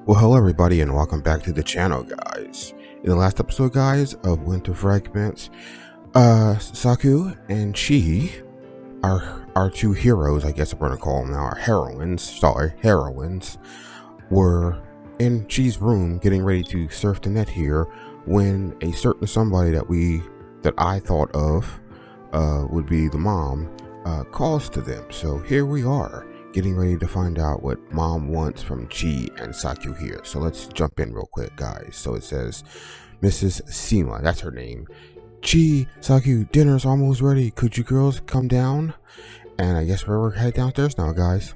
Well, hello everybody and welcome back to the channel, guys. In the last episode, guys, of Winter Fragments, Saku and Chi, our two heroes, I guess I'm gonna call them now, our heroines, were in Chi's room getting ready to surf the net here when a certain somebody that I thought of would be the mom calls to them. So here we are, getting ready to find out what mom wants from Chi and Saku here. So let's jump in real quick, guys. So it says, Mrs. Sima, that's her name. Chi, Saku, dinner's almost ready. Could you girls come down? And I guess we're headed downstairs now, guys.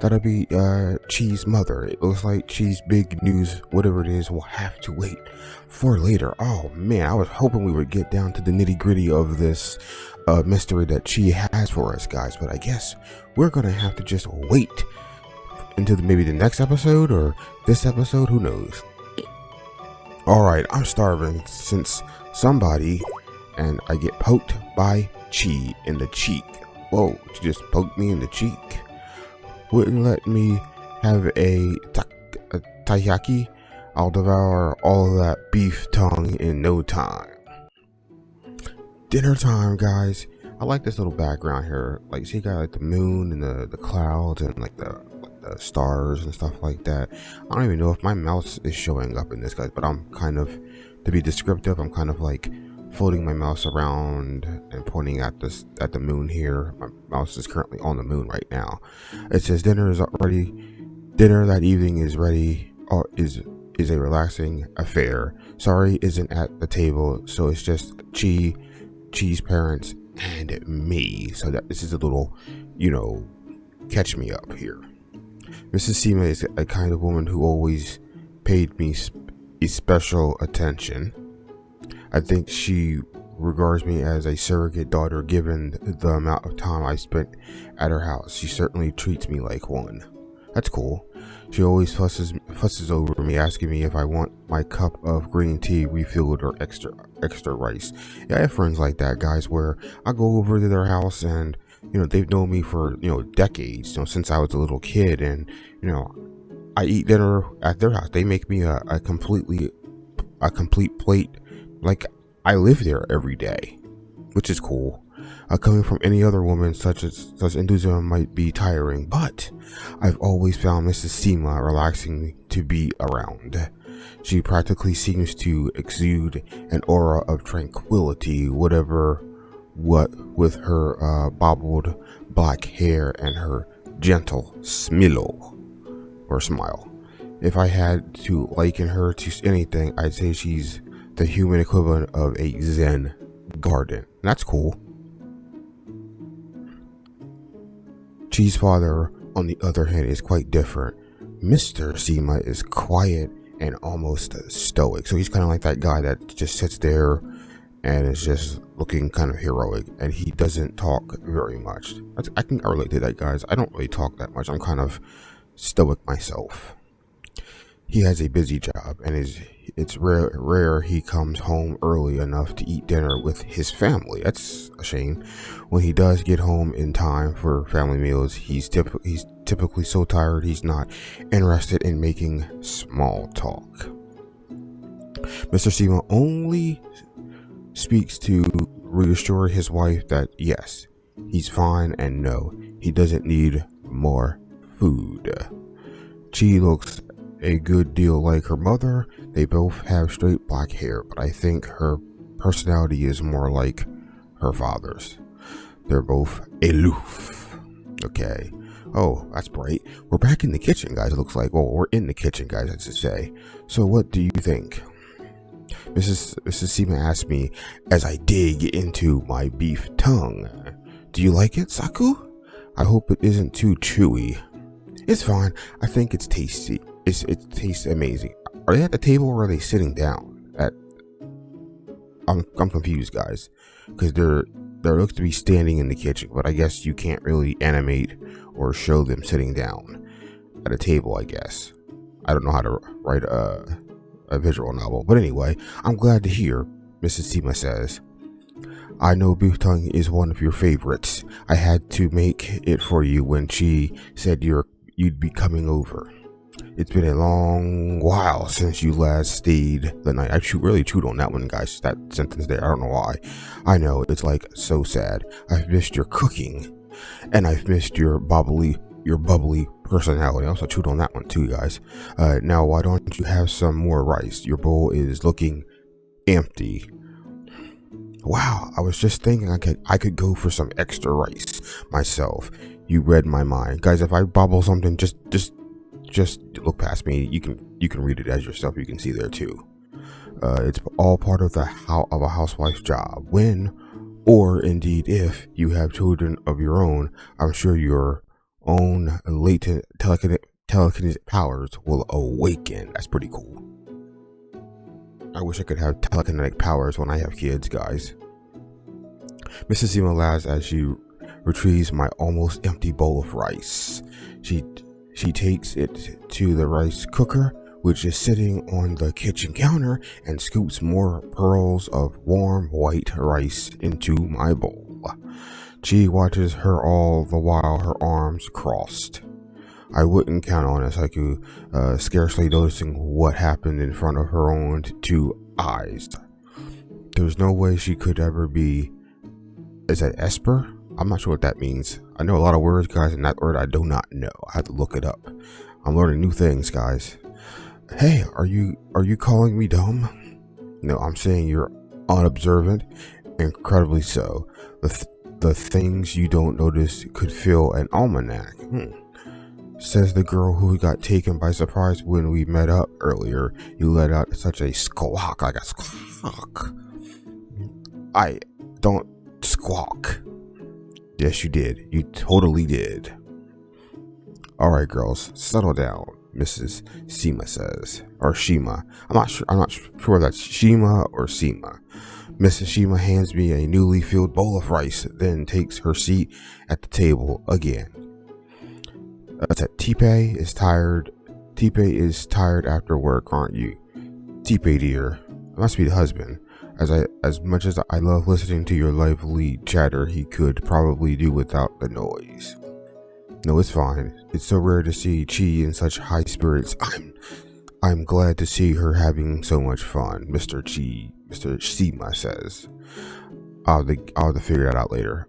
That'll be Chi's mother. It looks like Chi's big news, whatever it is, will have to wait for later. Oh man, I was hoping we would get down to the nitty gritty of this mystery that Chi has for us, guys. But I guess we're gonna have to just wait until maybe the next episode or this episode. Who knows? All right, I'm starving since somebody and I get poked by Chi in the cheek. Whoa, she just poked me in the cheek. Wouldn't let me have a taiyaki. I'll devour all of that beef tongue in no time. Dinner time, guys. I like this little background here. Like, see, you got like the moon and the clouds and like the stars and stuff like that. I don't even know if my mouse is showing up in this, guys, but I'm kind of, to be descriptive, I'm kind of like folding my mouse around and pointing at the moon here. My mouse is currently on the moon right now. It says dinner is ready. Dinner that evening is ready, or is a relaxing affair. Sorry isn't at the table, so it's just Chi's parents and me. So that this is a little, catch me up here. Mrs. Sima is a kind of woman who always paid me special attention. I think she regards me as a surrogate daughter given the amount of time I spent at her house. She certainly treats me like one. That's cool. She always fusses over me, asking me if I want my cup of green tea refilled or extra rice. Yeah, I have friends like that, guys, where I go over to their house and, they've known me for, decades, since I was a little kid, and, I eat dinner at their house. They make me a complete plate. Like, I live there every day, which is cool. Coming from any other woman, such enthusiasm might be tiring, but I've always found Mrs. Sima relaxing to be around. She practically seems to exude an aura of tranquility, with her bobbled black hair and her gentle smile. If I had to liken her to anything, I'd say she's the human equivalent of a Zen garden. And that's cool. Chi's father, on the other hand, is quite different. Mr. Sima is quiet and almost stoic. So he's kind of like that guy that just sits there and is just looking kind of heroic, and he doesn't talk very much. I can relate to that, guys. I don't really talk that much. I'm kind of stoic myself. He has a busy job, and it's rare he comes home early enough to eat dinner with his family. That's a shame. When he does get home in time for family meals, he's typically so tired he's not interested in making small talk. Mr. Sima only speaks to reassure his wife that yes, he's fine, and no, he doesn't need more food. Chi looks a good deal like her mother. They both have straight black hair, but I think her personality is more like her father's. They're both aloof. Okay. Oh, that's bright. We're back in the kitchen, guys. It looks like. Well, we're in the kitchen, guys, I should say. So what do you think? Mrs. Sima asked me as I dig into my beef tongue. Do you like it, Saku? I hope it isn't too chewy. It's fine. I think it's tasty. It tastes amazing. Are they at the table or are they sitting down? I'm confused, guys, because there looks to be standing in the kitchen, but I guess you can't really animate or show them sitting down at a table, I guess. I don't know how to write a visual novel, but anyway, I'm glad to hear, Mrs. Sima says. I know beef tongue is one of your favorites. I had to make it for you when she said you'd be coming over. It's been a long while since you last stayed the night. I really chewed on that one, guys. That sentence there. I don't know why. I know, it's like so sad. I've missed your cooking. And I've missed your bubbly personality. I also chewed on that one too, guys. Now, why don't you have some more rice? Your bowl is looking empty. Wow, I was just thinking I could go for some extra rice myself. You read my mind, guys. If I bobble something, just look past me. You can read it as yourself. You can see there too. It's all part of a housewife's job. When, or indeed if, you have children of your own, I'm sure your own latent telekinetic powers will awaken. That's pretty cool. I wish I could have telekinetic powers when I have kids, guys. Mrs. Sima laughs as she retrieves my almost empty bowl of rice. She takes it to the rice cooker, which is sitting on the kitchen counter, and scoops more pearls of warm white rice into my bowl. She watches her all the while, her arms crossed. I wouldn't count on Saku, scarcely noticing what happened in front of her own two eyes. There's no way she could ever be... Is that Esper? I'm not sure what that means. I know a lot of words, guys, and that word I do not know. I have to look it up. I'm learning new things, guys. Hey, are you calling me dumb? No, I'm saying you're unobservant, incredibly so. The things you don't notice could fill an almanac. Says the girl who got taken by surprise when we met up earlier. You let out such a squawk, like a squawk. I don't squawk. Yes, you did. You totally did. Alright, girls, settle down, Mrs. Sima says. Or Shima. I'm not sure if that's Shima or Sima. Mrs. Shima hands me a newly filled bowl of rice, then takes her seat at the table again. Tipe is tired. Tipe is tired after work, aren't you? Tipe, dear. It must be the husband. As much as I love listening to your lively chatter, he could probably do without the noise. No, it's fine. It's so rare to see Chi in such high spirits. I'm glad to see her having so much fun, Mr. Sima says. I'll have to figure that out later.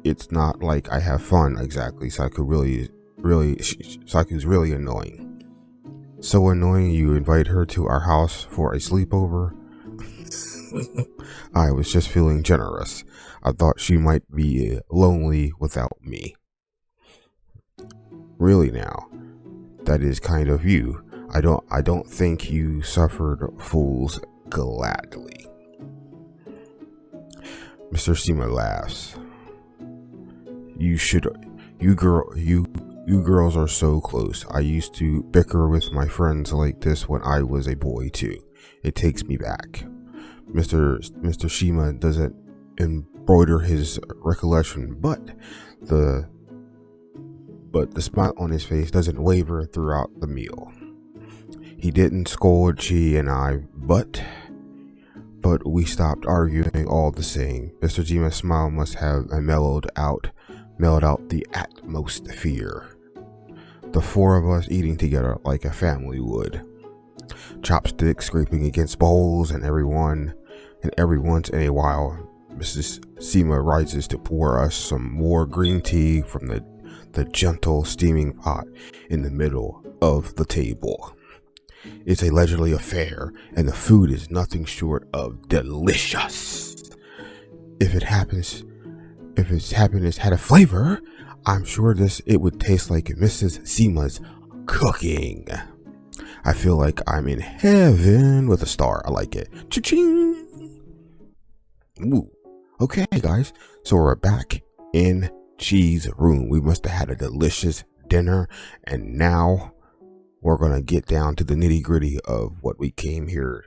It's not like I have fun exactly. Saku's really annoying. So annoying you invite her to our house for a sleepover? I was just feeling generous. I thought she might be lonely without me. Really now? That is kind of you. I don't think you suffered fools gladly. Mr. Sima laughs. You girls are so close. I used to bicker with my friends like this when I was a boy too. It takes me back. Mr. Shima doesn't embroider his recollection, but the smile on his face doesn't waver throughout the meal. He didn't scold Chi and I, but we stopped arguing all the same. Mr. Jima's smile must have mellowed out the atmosphere. The four of us eating together like a family would. Chopsticks scraping against bowls, and every once in a while, Mrs. Sima rises to pour us some more green tea from the gentle steaming pot in the middle of the table. It's a leisurely affair, and the food is nothing short of delicious. If its happiness had a flavor, I'm sure it would taste like Mrs. Sima's cooking. I feel like I'm in heaven with a star. I like it. Cha-ching! Ooh. Okay, guys. So we're back in Chi's room. We must have had a delicious dinner, and now we're gonna get down to the nitty-gritty of what we came here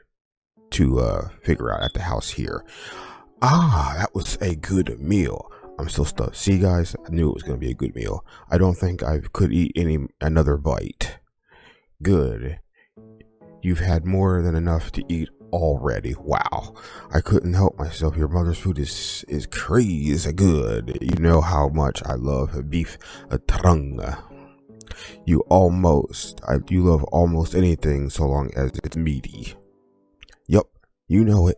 to figure out at the house here. That was a good meal. I'm still stuffed. See, guys, I knew it was gonna be a good meal. I don't think I could eat another bite. Good. You've had more than enough to eat already. Wow. I couldn't help myself. Your mother's food is crazy good. You know how much I love beef tongue. You love almost anything so long as it's meaty. Yup, you know it.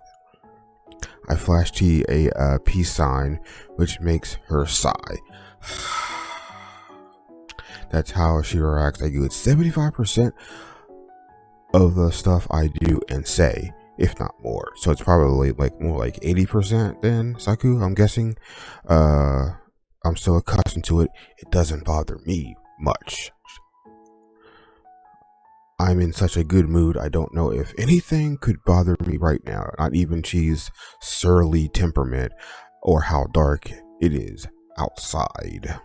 I flash Chi a peace sign, which makes her sigh. That's how she reacts. I good 75% of the stuff I do and say, if not more. So it's probably like more like 80% then, Saku, I'm guessing. I'm so accustomed to it, it doesn't bother me much. I'm in such a good mood, I don't know if anything could bother me right now. Not even Chi's surly temperament or how dark it is outside.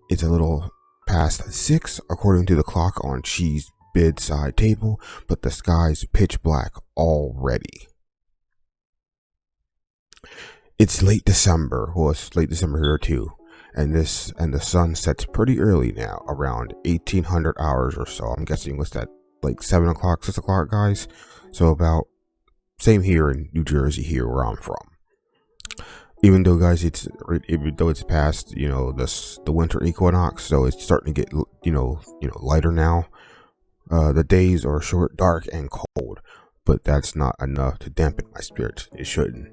It's a little past 6 according to the clock on Chi's bedside table, but the sky's pitch black already. It's late December. Well, it's late December here too. And the sun sets pretty early now, around 1800 hours or so. I'm guessing what's that, like 7 o'clock, 6 o'clock, guys? So about same here in New Jersey, here where I'm from. Even though, guys, it's past, you know, the winter equinox, so it's starting to get, you know, lighter now. The days are short, dark, and cold, but that's not enough to dampen my spirits. It shouldn't.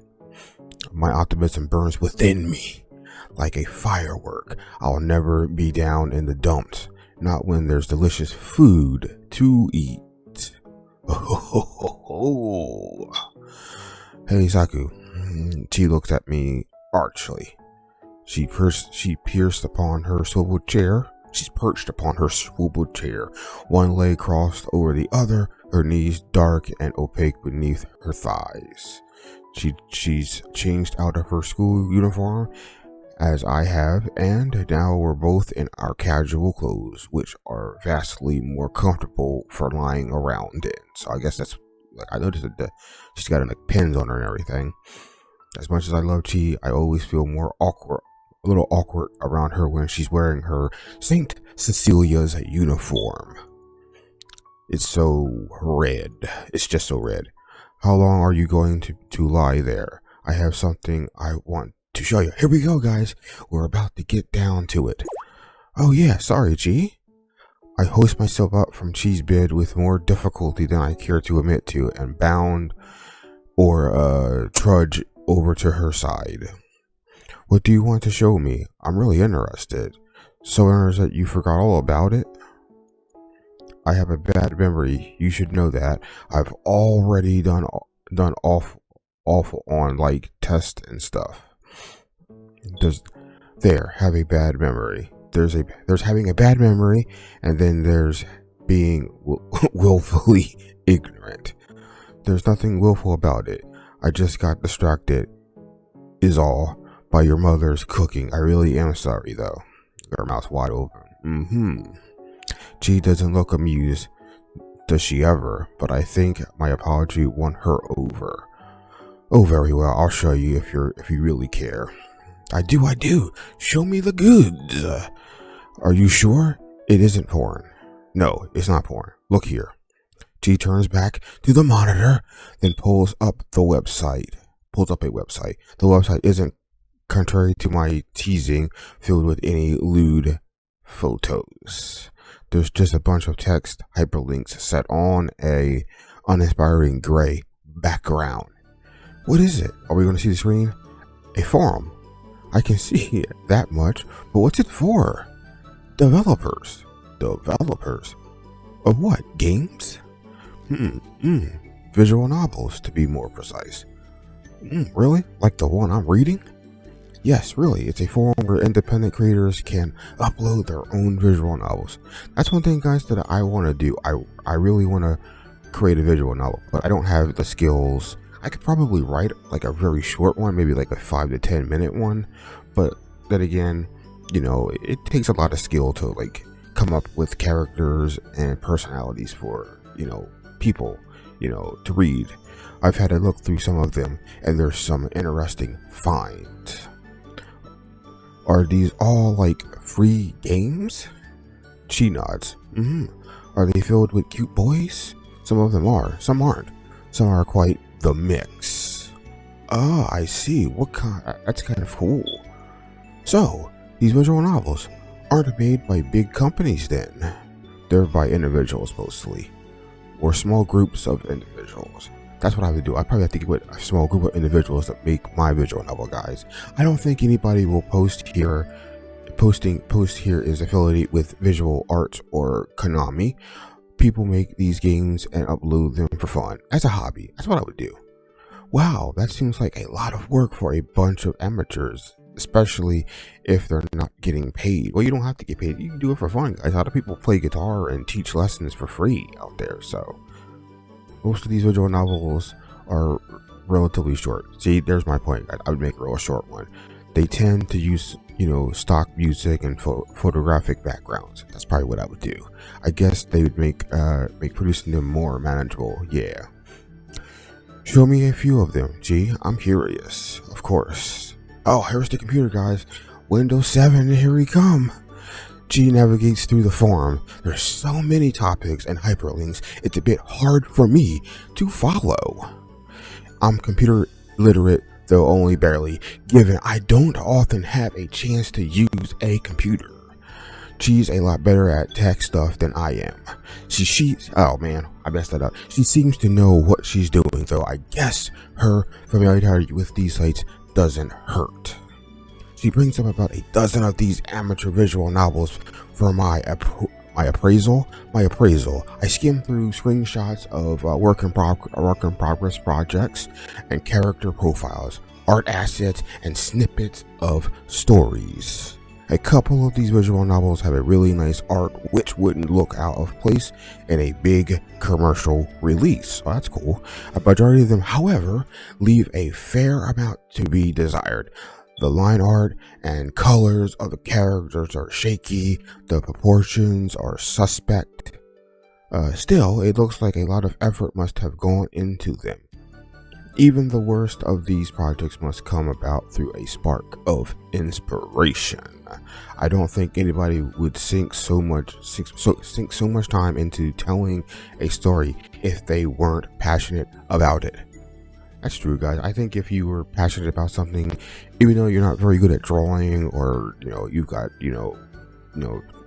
My optimism burns within me like a firework. I'll never be down in the dumps, not when there's delicious food to eat. Hey, Saku. She looks at me archly. She perched upon her swivel chair. She's perched upon her swivel chair, one leg crossed over the other, her knees dark and opaque beneath her thighs. She's changed out of her school uniform, as I have, and now we're both in our casual clothes, which are vastly more comfortable for lying around in. So I guess that's, like, I noticed that she's got like pins on her and everything. As much as I love Chi, I always feel a little awkward around her when she's wearing her Saint Cecilia's uniform. It's so red. It's just so red. How long are you going to lie there? I have something I want to show you. Here we go, guys. We're about to get down to it. Oh yeah, sorry, Chi. I hoist myself up from Chi's bed with more difficulty than I care to admit to, and bound or trudge over to her side. What do you want to show me? I'm really interested. So interested you forgot all about it? I have a bad memory. You should know that. I've already done awful on like tests and stuff. Have a bad memory. There's having a bad memory, and then there's being willfully ignorant. There's nothing willful about it. I just got distracted, is all, by your mother's cooking. I really am sorry, though. Her mouth's wide open. Chi doesn't look amused, does she ever? But I think my apology won her over. Oh, very well. I'll show you if you really care. I do. Show me the goods. Are you sure it isn't porn? No, it's not porn. Look here. Chi turns back to the monitor, then pulls up a website. The website isn't, contrary to my teasing, filled with any lewd photos. There's just a bunch of text hyperlinks set on a uninspiring gray background. What is it? Are we going to see the screen? A forum. I can see that much, but what's it for? Developers. Of what? Games? Visual novels, to be more precise. Really? Like the one I'm reading? Yes, really. It's a forum where independent creators can upload their own visual novels. That's one thing, guys, that I want to do. I really want to create a visual novel, but I don't have the skills. I could probably write like a very short one, maybe like a 5 to 10 minute one, but then again, you know, it takes a lot of skill to like come up with characters and personalities for, you know, people, you know, to read. I've had to look through some of them, and there's some interesting finds. Are these all like free games? She nods. Are they filled with cute boys? Some of them are, some aren't. Some are quite the mix. Ah, I see. What kind? That's kind of cool. So, these visual novels, aren't made by big companies then. They're by individuals mostly, or small groups of individuals. That's what I would do. I probably have to get with a small group of individuals that make my visual novel, guys. I don't think anybody will post here is affiliated with Visual Arts or Konami. People make these games and upload them for fun as a hobby. That's what I would do. Wow, that seems like a lot of work for a bunch of amateurs, especially if they're not getting paid. Well, you don't have to get paid. You can do it for fun, guys. A lot of people play guitar and teach lessons for free out there. So most of these visual novels are relatively short. See, there's my point. I would make a real short one. They tend to use, stock music and photographic backgrounds. That's probably what I would do. I guess they would make producing them more manageable. Yeah. Show me a few of them, G. I'm curious. Of course. Oh, here's the computer, guys. Windows 7, here we come. G navigates through the forum. There's so many topics and hyperlinks, it's a bit hard for me to follow. I'm computer literate, though only barely, given I don't often have a chance to use a computer. She's a lot better at tech stuff than I am. Oh man, I messed that up. She seems to know what she's doing, though I guess her familiarity with these sites doesn't hurt. She brings up about a dozen of these amateur visual novels for my appraisal. I skim through screenshots of work in progress projects and character profiles, art assets, and snippets of stories. A couple of these visual novels have a really nice art which wouldn't look out of place in a big commercial release. Oh, that's cool. A majority of them, however, leave a fair amount to be desired. The line art and colors of the characters are shaky, the proportions are suspect. Still, it looks like a lot of effort must have gone into them. Even the worst of these projects must come about through a spark of inspiration. I don't think anybody would sink so much time into telling a story if they weren't passionate about it. That's true, guys. I think if you were passionate about something, even though you're not very good at drawing, or you've got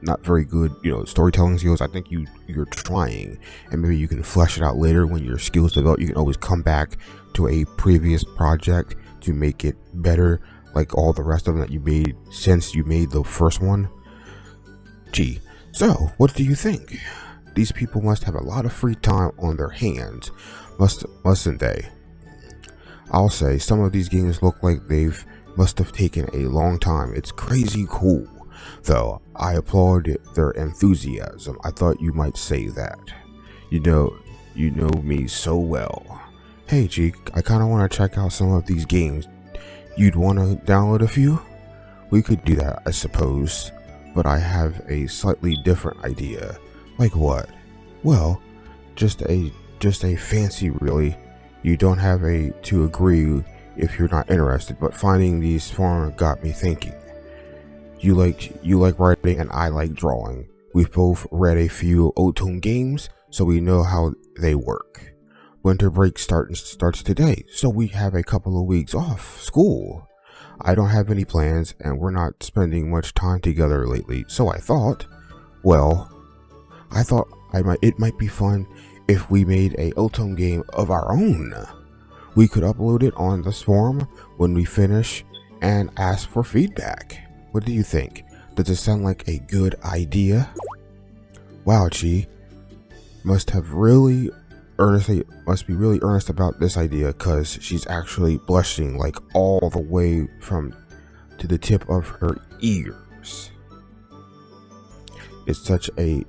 not very good storytelling skills, I think you're trying, and maybe you can flesh it out later when your skills develop. You can always come back to a previous project to make it better, like all the rest of them that you made since you made the first one. Gee, so what do you think? These people must have a lot of free time on their hands, mustn't they? I'll say some of these games look like must have taken a long time. It's crazy cool, though. I applaud their enthusiasm. I thought you might say that. You know me so well. Hey G, I kinda wanna check out some of these games. You'd wanna download a few? We could do that, I suppose, but I have a slightly different idea. Like what? Well, just a fancy, really. You don't have to agree if you're not interested, but finding these forums got me thinking. You like writing and I like drawing. We've both read a few Otome games, so we know how they work. Winter break starts today, so we have a couple of weeks off school. I don't have any plans, and we're not spending much time together lately, so I thought it might be fun if we made a Otome game of our own. We could upload it on this forum when we finish and ask for feedback. What do you think? Does it sound like a good idea? Wow, Chi must be really earnest about this idea, because she's actually blushing like all the way to the tip of her ears. It's such a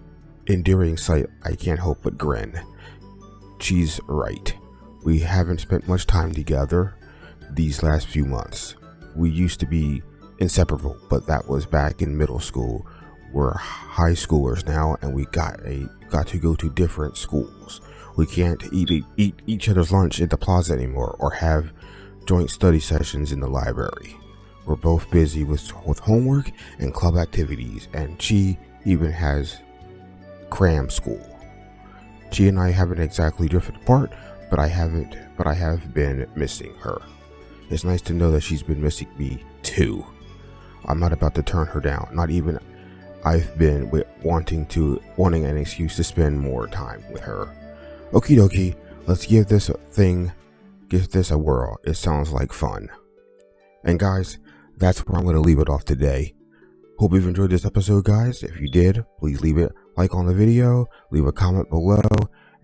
endearing sight, I can't help but grin. She's right. We haven't spent much time together these last few months. We used to be inseparable, but that was back in middle school. We're high schoolers now, and we got to go to different schools. We can't eat each other's lunch in the plaza anymore, or have joint study sessions in the library. We're both busy with homework and club activities, and she even has cram school. She and I haven't exactly drifted apart, but I have been missing her. It's nice to know that she's been missing me too. I'm not about to turn her down, not even I've been wanting an excuse to spend more time with her. Okie dokie, let's give this a whirl. It sounds like fun. And guys, that's where I'm going to leave it off today. Hope you've enjoyed this episode, guys. If you did, please leave a like on the video, leave a comment below,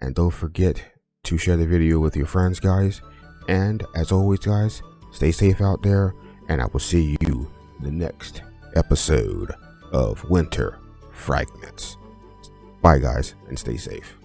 and don't forget to share the video with your friends, guys. And as always, guys, stay safe out there, and I will see you in the next episode of Winter Fragments. Bye, guys, and stay safe.